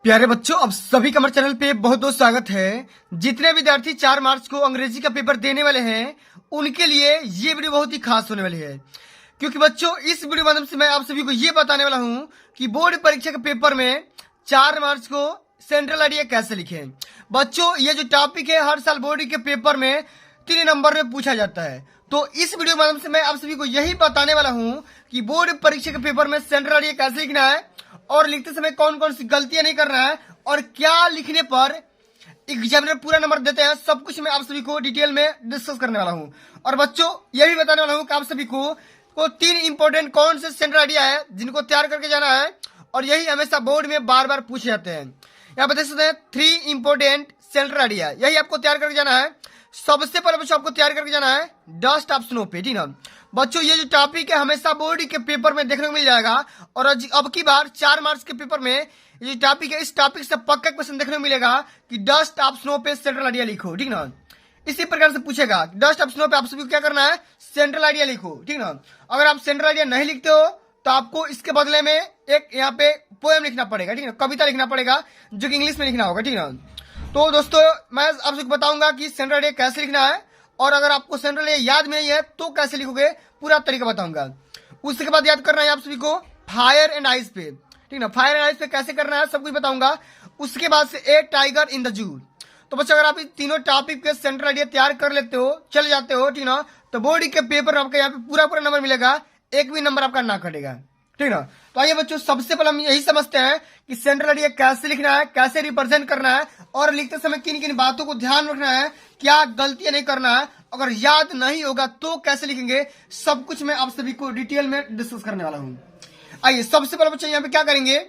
प्यारे बच्चों, अब सभी का हमारे चैनल पे बहुत बहुत स्वागत है। जितने विद्यार्थी 4 मार्च को अंग्रेजी का पेपर देने वाले हैं उनके लिए ये वीडियो बहुत ही खास होने वाली है, क्योंकि बच्चों इस वीडियो के माध्यम से मैं आप सभी को ये बताने वाला हूँ कि बोर्ड परीक्षा के पेपर में 4 मार्च को सेंट्रल आइडिया कैसे लिखें। बच्चों, ये जो टॉपिक है हर साल बोर्ड के पेपर में 3 नंबर में पूछा जाता है, तो इस वीडियो के माध्यम से मैं आप सभी को यही बताने वाला हूँ कि बोर्ड परीक्षा के पेपर में सेंट्रल आइडिया कैसे लिखना है और लिखते समय कौन कौन सी गलतियां नहीं करना है और क्या लिखने पर एग्जामिनर पूरा नंबर देते हैं। सब कुछ मैं आप सभी को डिटेल में डिस्कस करने वाला हूं। और बच्चों, यह भी बताने वाला हूं कि आप सभी को 3 इंपॉर्टेंट कौन से सेंट्रल आइडिया है जिनको तैयार करके जाना है, और यही हमेशा बोर्ड में बार बार पूछे जाते हैं। यहाँ पर देख सकते हैं 3 इंपॉर्टेंट सेंट्रल आइडिया, यही आपको तैयार करके जाना है। सबसे पहले बच्चों आपको तैयार करके जाना है डस्ट ऑफ स्नो पे, ठीक ना बच्चों। ये जो टॉपिक है हमेशा बोर्ड के पेपर में देखने को मिल जाएगा, और अब की बार 4 मार्च के पेपर में ये टॉपिक है, इस टॉपिक से पक्का क्वेश्चन देखने को मिलेगा कि डस्ट ऑफ स्नो पे सेंट्रल आइडिया लिखो, ठीक ना। इसी प्रकार से पूछेगा डस्ट ऑफ स्नो पे आप सभी को क्या करना है, सेंट्रल आइडिया लिखो, ठीक ना। अगर आप सेंट्रल आइडिया नहीं लिखते हो तो आपको इसके बदले में एक यहाँ पे पोएम लिखना पड़ेगा, ठीक ना, कविता लिखना पड़ेगा जो कि इंग्लिश में लिखना होगा, ठीक ना। तो दोस्तों, मैं आप सबको बताऊंगा कि सेंट्रल आइडिया कैसे लिखना है, और अगर आपको सेंट्रल आइडिया याद में नहीं है तो कैसे लिखोगे, पूरा तरीका बताऊंगा। उसके बाद याद करना है आप सभी को फायर एंड आइस पे, ठीक ना। फायर एंड आइस पे कैसे करना है सब कुछ बताऊंगा। उसके बाद से ए टाइगर इन द जू। तो बच्चों, अगर आप इन तीनों टॉपिक के सेंट्रल आइडिया तैयार कर लेते हो, चले जाते हो, ठीक ना, तो बोर्ड के पेपर में आपका यहाँ पे पूरा नंबर मिलेगा, एक भी नंबर आपका ना कटेगा, ठीक ना। तो आइए बच्चों, सबसे पहले हम यही समझते हैं कि सेंट्रल आइडिया कैसे लिखना है, कैसे रिप्रेजेंट करना है, और लिखते समय किन किन बातों को ध्यान रखना है, क्या गलतियां नहीं करना है, अगर याद नहीं होगा तो कैसे लिखेंगे, सब कुछ मैं आप सभी को डिटेल में डिस्कस करने वाला हूं। आइए, सबसे पहले बच्चों यहाँ पे क्या करेंगे,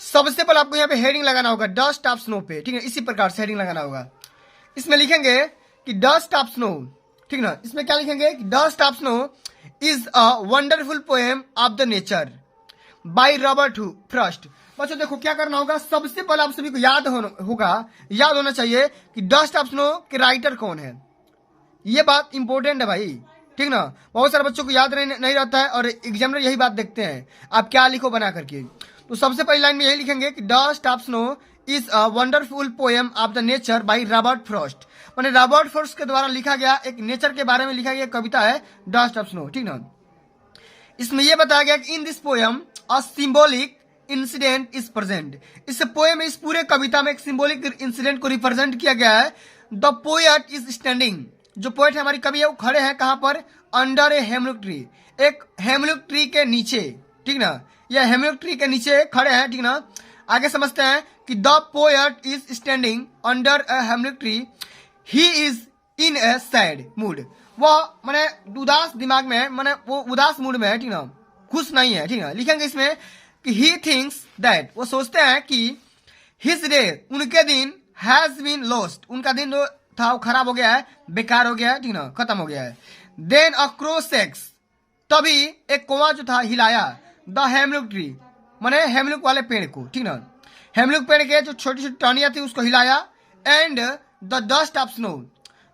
सबसे पहले आपको यहाँ पे हेडिंग लगाना होगा डस्ट ऑफ स्नो पे, ठीक है। इसी प्रकार से हेडिंग लगाना होगा। इसमें लिखेंगे कि डस्ट ऑफ स्नो, ठीक ना। इसमें क्या लिखेंगे कि dust of snow is a wonderful poem of the nature by Robert Frost. बच्चों देखो क्या करना होगा, सबसे पहले आप सभी को याद होना चाहिए कि डस्ट ऑफ स्नो के राइटर कौन है। ये बात इंपॉर्टेंट है भाई, ठीक ना। बहुत सारे बच्चों को याद नहीं रहता है और एग्जामिनर यही बात देखते हैं आप क्या लिखो बना करके। तो सबसे पहली लाइन में यही लिखेंगे कि dust of snow is a wonderful poem of the nature by Robert Frost. माने रॉबर्ट फ्रॉस्ट के द्वारा लिखा गया एक नेचर के बारे में लिखा गया कविता है डस्ट ऑफ स्नो, ठीक ना। इसमें यह बताया गया कि in this poem a symbolic incident is present. इस पोएम में, इस पूरे कविता में एक सिंबॉलिक इंसिडेंट को रिप्रेजेंट किया गया है। द पोएट इज स्टैंडिंग, जो पोएट है हमारी कवि है वो खड़े हैं कहां पर, अंडर ए हेमलॉक ट्री, एक हेमलॉक ट्री के नीचे, ठीक ना। यह हेमलॉक ट्री के नीचे खड़े हैं, ठीक ना। आगे समझते हैं कि the poet is standing under a hemlock tree, he is in A sad mood. वह माने उदास दिमाग में है, माने वो उदास मूड में है, ठीक ना, खुश नहीं है, ठीक ना। लिखेंगे इसमें कि ही थिंक्स दैट, वो सोचते हैं कि हिज डे, उनके दिन, हैज बीन लॉस्ट, उनका दिन जो था वो खराब हो गया है, बेकार हो गया है, ठीक ना, खत्म हो गया है। देन अ क्रो सेक्स, तभी एक कौवा जो था हिलाया द हेमलॉक ट्री, माने हेमलॉक वाले पेड़ को, ठीक ना। हेमलॉक पेड़ के जो छोटी छोटी टहनियां थी उसको हिलाया। And the dust of snow,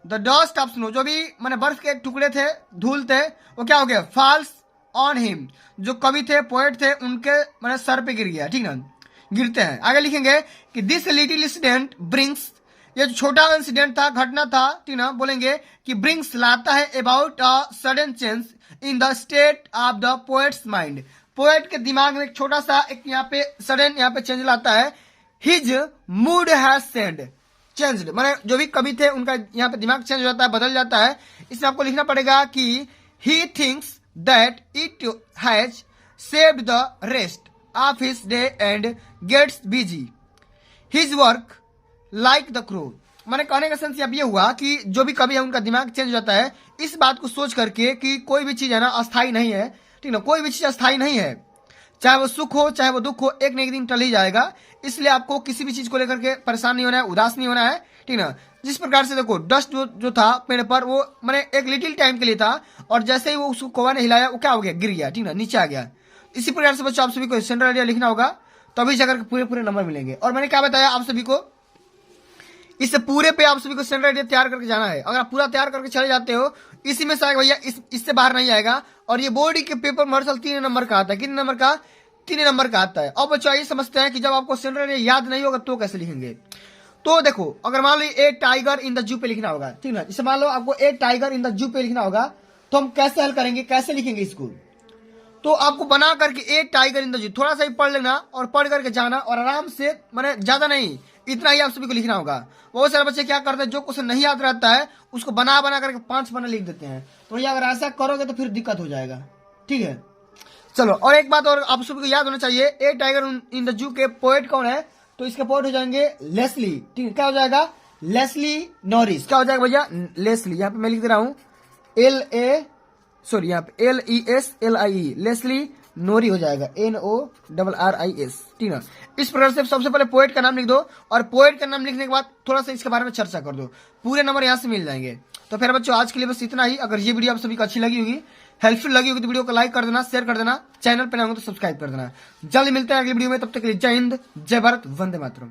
the dust of snow, जो भी माने बर्फ के टुकड़े थे, धूल थे, वो क्या हो गया, फॉल्स ऑन हिम, जो कवि थे, पोएट थे, उनके माने सर पे गिर गया, ठीक ना, गिरते हैं। आगे लिखेंगे कि दिस लिटिल इंसिडेंट ब्रिंग्स, ये जो छोटा इंसिडेंट था, घटना था, ठीक ना, बोलेंगे कि ब्रिंग्स लाता है about a sudden change in the state of the poets mind. Poet के दिमाग में एक छोटा सा एक यहाँ पे सडन यहाँ पे चेंज लाता है। हिज मूड हैज चेंज्ड, माने जो भी कवि थे उनका यहाँ पे दिमाग चेंज हो जाता है, बदल जाता है। इसमें आपको लिखना पड़ेगा कि he thinks that it has saved the rest of his day and gets busy his work like the crow. मैंने कहने का सेंस अब ये हुआ कि जो भी कवि है उनका दिमाग चेंज हो जाता है इस बात को सोच करके कि कोई भी चीज है ना अस्थाई नहीं है, ठीक ना, कोई भी चीज अस्थाई नहीं है, चाहे वो सुख हो चाहे वो दुख हो, एक न एक दिन टल ही जाएगा। इसलिए आपको किसी भी चीज को लेकर के परेशान नहीं होना है, उदास नहीं होना है, ठीक ना। जिस प्रकार से देखो डस्ट जो था पेड़ पर, वो मैंने एक लिटिल टाइम के लिए था, और जैसे ही वो उसको कौवा ने हिलाया वो क्या हो गया, गिर गया, ठीक ना, नीचे आ गया। इसी प्रकार से बच्चों आप सभी को सेंट्रल आइडिया लिखना होगा, तभी जाकर पूरे नंबर मिलेंगे। और मैंने क्या बताया आप सभी को, इस पूरे पे आप सभी को सेंट्रल आइडिया तैयार करके जाना है। अगर आप पूरा तैयार करके चले जाते हो, इसी में से आएगा भैया, इससे बाहर नहीं आएगा। और ये बोर्ड के पेपर में हर साल 3 नंबर का आता है, कितने नंबर का, 3 नंबर का आता है। अब बच्चों ये समझते हैं कि जब आपको क्वेश्चन याद नहीं होगा तो कैसे लिखेंगे। तो देखो, अगर मान लो ए टाइगर इन द जू पे लिखना होगा, ठीक है, जैसे मान लो आपको ए टाइगर इन द जू पे लिखना होगा, तो हम कैसे हल करेंगे, कैसे लिखेंगे इसको। तो आपको बना करके ए टाइगर इन द जू थोड़ा सा ही पढ़ लेना और पढ़ करके जाना, और आराम से, मैंने ज्यादा नहीं, इतना ही आप सभी को लिखना होगा। बहुत सारे बच्चे क्या करते हैं, जो क्वेश्चन नहीं याद रहता है उसको बना बना करके 5 पन्ना लिख देते हैं। तो ये अगर ऐसा करोगे तो फिर दिक्कत हो जाएगा, ठीक है। चलो, और एक बात और आप सभी को याद होना चाहिए, ए टाइगर इन द जू के पोएट कौन है, तो इसके पोएट हो जाएंगे लेस्ली, ठीक है। क्या हो जाएगा, लेस्ली नॉरिस। क्या हो जाएगा भैया, लेस्ली। यहाँ पे मैं लिख दे रहा हूं यहाँ पे LESLIE, लेस्ली नोरी हो जाएगा, NORRIS, ठीक है। इस प्रकार से सबसे पहले पोएट का नाम लिख दो, और पोएट का नाम लिखने के बाद थोड़ा सा इसके बारे में चर्चा कर दो, पूरे नंबर यहाँ से मिल जाएंगे। तो फिर बच्चों आज के लिए बस इतना ही। अगर ये वीडियो आप सभी को अच्छी लगी होगी, हेल्पफुल लगी होगी, तो वीडियो को लाइक कर देना, शेयर कर देना, चैनल पर नए हो तो सब्सक्राइब कर देना। जल्द मिलते हैं अगली वीडियो में, तब तक के लिए जय हिंद, जय भारत, वंदे मातरम।